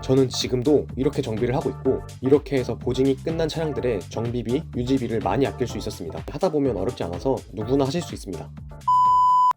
저는 지금도 이렇게 정비를 하고 있고, 이렇게 해서 보증이 끝난 차량들의 정비비, 유지비를 많이 아낄 수 있었습니다. 하다 보면 어렵지 않아서 누구나 하실 수 있습니다.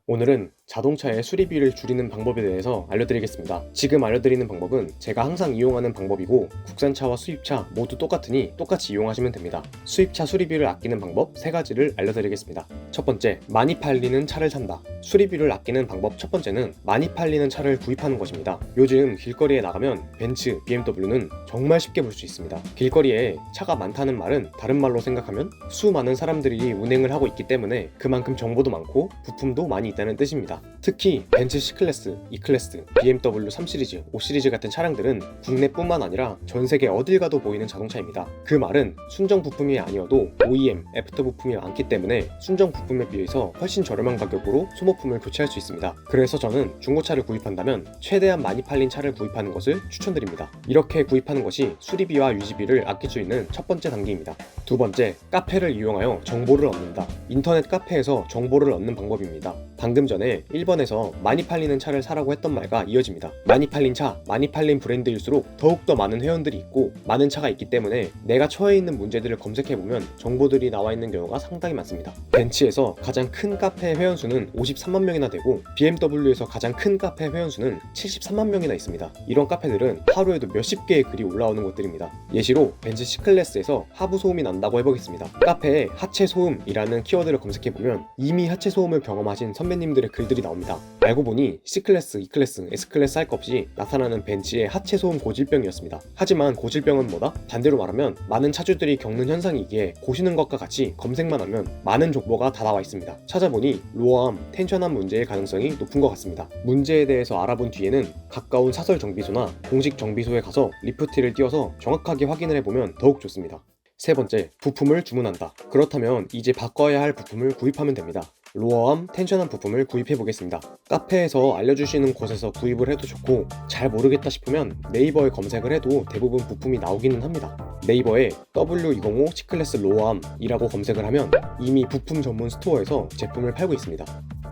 오늘은 자동차의 수리비를 줄이는 방법에 대해서 알려드리겠습니다. 지금 알려드리는 방법은 제가 항상 이용하는 방법이고, 국산차와 수입차 모두 똑같으니 똑같이 이용하시면 됩니다. 수입차 수리비를 아끼는 방법 3가지를 알려드리겠습니다. 첫 번째, 많이 팔리는 차를 산다. 수리비를 아끼는 방법 첫 번째는 많이 팔리는 차를 구입하는 것입니다. 요즘 길거리에 나가면 벤츠, BMW는 정말 쉽게 볼 수 있습니다. 길거리에 차가 많다는 말은 다른 말로 생각하면 수많은 사람들이 운행을 하고 있기 때문에 그만큼 정보도 많고 부품도 많이 있다는 뜻입니다. 특히 벤츠 C클래스, E클래스, BMW 3시리즈, 5시리즈 같은 차량들은 국내뿐만 아니라 전 세계 어딜 가도 보이는 자동차입니다. 그 말은 순정 부품이 아니어도 OEM, 애프터 부품이 많기 때문에 순정 부품에 비해서 훨씬 저렴한 가격으로 소모품을 교체할 수 있습니다. 그래서 저는 중고차를 구입한다면 최대한 많이 팔린 차를 구입하는 것을 추천드립니다. 이렇게 구입하는 것이 수리비와 유지비를 아낄 수 있는 첫 번째 단계입니다. 두 번째, 카페를 이용하여 정보를 얻는다. 인터넷 카페에서 정보를 얻는 방법입니다. 방금 전에 1번에서 많이 팔리는 차를 사라고 했던 말과 이어집니다. 많이 팔린 차, 많이 팔린 브랜드일수록 더욱더 많은 회원들이 있고 많은 차가 있기 때문에 내가 처해 있는 문제들을 검색해보면 정보들이 나와 있는 경우가 상당히 많습니다. 벤츠에서 가장 큰 카페 회원수는 53만 명이나 되고, BMW에서 가장 큰 카페 회원수는 73만 명이나 있습니다. 이런 카페들은 하루에도 몇십 개의 글이 올라오는 곳들입니다. 예시로 벤츠 C클래스에서 하부 소음이 난다고 해보겠습니다. 카페에 하체 소음이라는 키워드를 검색해보면 이미 하체 소음을 경험하신 선배님들의 글들이 나옵니다. 알고 보니 C클래스, E클래스, S클래스 할 것 없이 나타나는 벤츠의 하체 소음 고질병이었습니다. 하지만 고질병은 뭐다? 반대로 말하면 많은 차주들이 겪는 현상이기에 보시는 것과 같이 검색만 하면 많은 정보가 다 나와 있습니다. 찾아보니 로어암, 텐션암 문제의 가능성이 높은 것 같습니다. 문제에 대해서 알아본 뒤에는 가까운 사설 정비소나 공식 정비소에 가서 리프트를 띄워서 정확하게 확인을 해보면 더욱 좋습니다. 세 번째, 부품을 주문한다. 그렇다면 이제 바꿔야 할 부품을 구입하면 됩니다. 로어암, 텐션암 부품을 구입해 보겠습니다. 카페에서 알려주시는 곳에서 구입을 해도 좋고, 잘 모르겠다 싶으면 네이버에 검색을 해도 대부분 부품이 나오기는 합니다. 네이버에 W205 C클래스 로어암이라고 검색을 하면 이미 부품 전문 스토어에서 제품을 팔고 있습니다.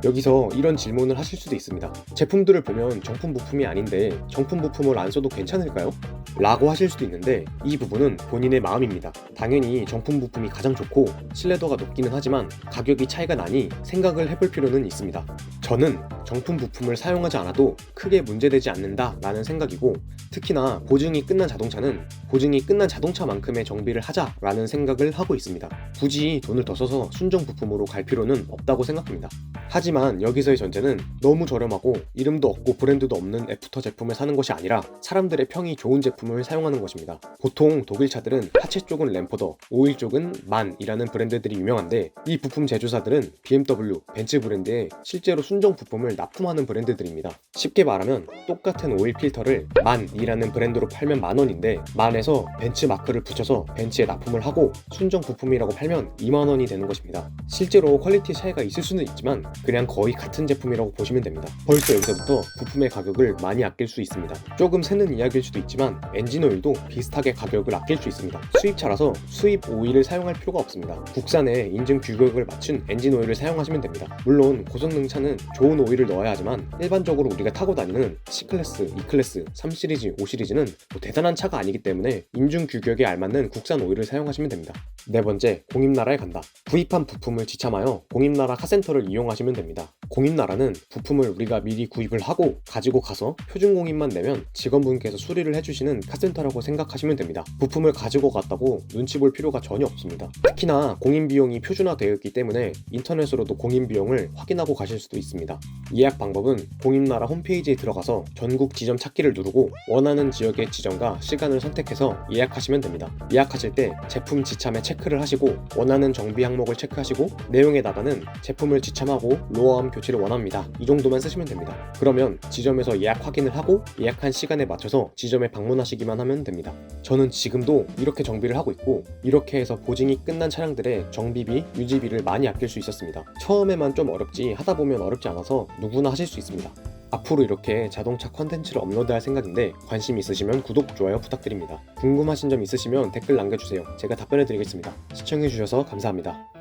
여기서 이런 질문을 하실 수도 있습니다. 제품들을 보면 정품 부품이 아닌데 정품 부품을 안 써도 괜찮을까요? 라고 하실 수도 있는데, 이 부분은 본인의 마음입니다. 당연히 정품 부품이 가장 좋고 신뢰도가 높기는 하지만 가격이 차이가 나니 생각을 해볼 필요는 있습니다. 저는 정품 부품을 사용하지 않아도 크게 문제되지 않는다 라는 생각이고, 특히나 보증이 끝난 자동차는 보증이 끝난 자동차만큼의 정비를 하자 라는 생각을 하고 있습니다. 굳이 돈을 더 써서 순정 부품으로 갈 필요는 없다고 생각합니다. 하지만 여기서의 전제는 너무 저렴하고 이름도 없고 브랜드도 없는 애프터 제품을 사는 것이 아니라 사람들의 평이 좋은 제품을 사용하는 것입니다. 보통 독일 차들은 하체 쪽은 램포더, 오일 쪽은 만이라는 브랜드들이 유명한데, 이 부품 제조사들은 BMW, 벤츠 브랜드의 실제로 순정 부품을 납품하는 브랜드들입니다. 쉽게 말하면 똑같은 오일 필터를 만이라는 브랜드로 팔면 만원인데, 만에서 벤츠 마크를 붙여서 벤츠에 납품을 하고 순정 부품이라고 팔면 2만원이 되는 것입니다. 실제로 퀄리티 차이가 있을 수는 있지만 그냥 거의 같은 제품이라고 보시면 됩니다. 벌써 여기서부터 부품의 가격을 많이 아낄 수 있습니다. 조금 새는 이야기일 수도 있지만 엔진오일도 비슷하게 가격을 아낄 수 있습니다. 수입차라서 수입 오일을 사용할 필요가 없습니다. 국산에 인증 규격을 맞춘 엔진오일을 사용하시면 됩니다. 물론 고성능 차는 좋은 오일을 넣어야 하지만 일반적으로 우리가 타고 다니는 C클래스, E클래스, 3시리즈, 5시리즈는 대단한 차가 아니기 때문에 인증 규격에 알맞는 국산 오일을 사용하시면 됩니다. 네 번째, 공입나라에 간다. 구입한 부품을 지참하여 공입나라 카센터를 이용하시면 됩니다. 공입나라는 부품을 우리가 미리 구입을 하고 가지고 가서 표준 공입만 내면 직원분께서 수리를 해주시는 카센터라고 생각하시면 됩니다. 부품을 가지고 갔다고 눈치 볼 필요가 전혀 없습니다. 특히나 공임 비용이 표준화되어 있기 때문에 인터넷으로도 공임 비용을 확인하고 가실 수도 있습니다. 예약 방법은 공임나라 홈페이지에 들어가서 전국 지점 찾기를 누르고 원하는 지역의 지점과 시간을 선택해서 예약하시면 됩니다. 예약하실 때 제품 지참에 체크를 하시고 원하는 정비 항목을 체크하시고 내용에다가는 제품을 지참하고 로어암 교체를 원합니다. 이 정도만 쓰시면 됩니다. 그러면 지점에서 예약 확인을 하고 예약한 시간에 맞춰서 지점에 방문하시기만 하면 됩니다. 저는 지금도 이렇게 정비를 하고 있고, 이렇게 해서 보증이 끝난 차량들의 정비비, 유지비를 많이 아낄 수 있었습니다. 처음에만 좀 어렵지 하다 보면 어렵지 않아서 누구나 하실 수 있습니다. 앞으로 이렇게 자동차 컨텐츠를 업로드할 생각인데 관심 있으시면 구독, 좋아요 부탁드립니다. 궁금하신 점 있으시면 댓글 남겨주세요. 제가 답변해드리겠습니다. 시청해주셔서 감사합니다.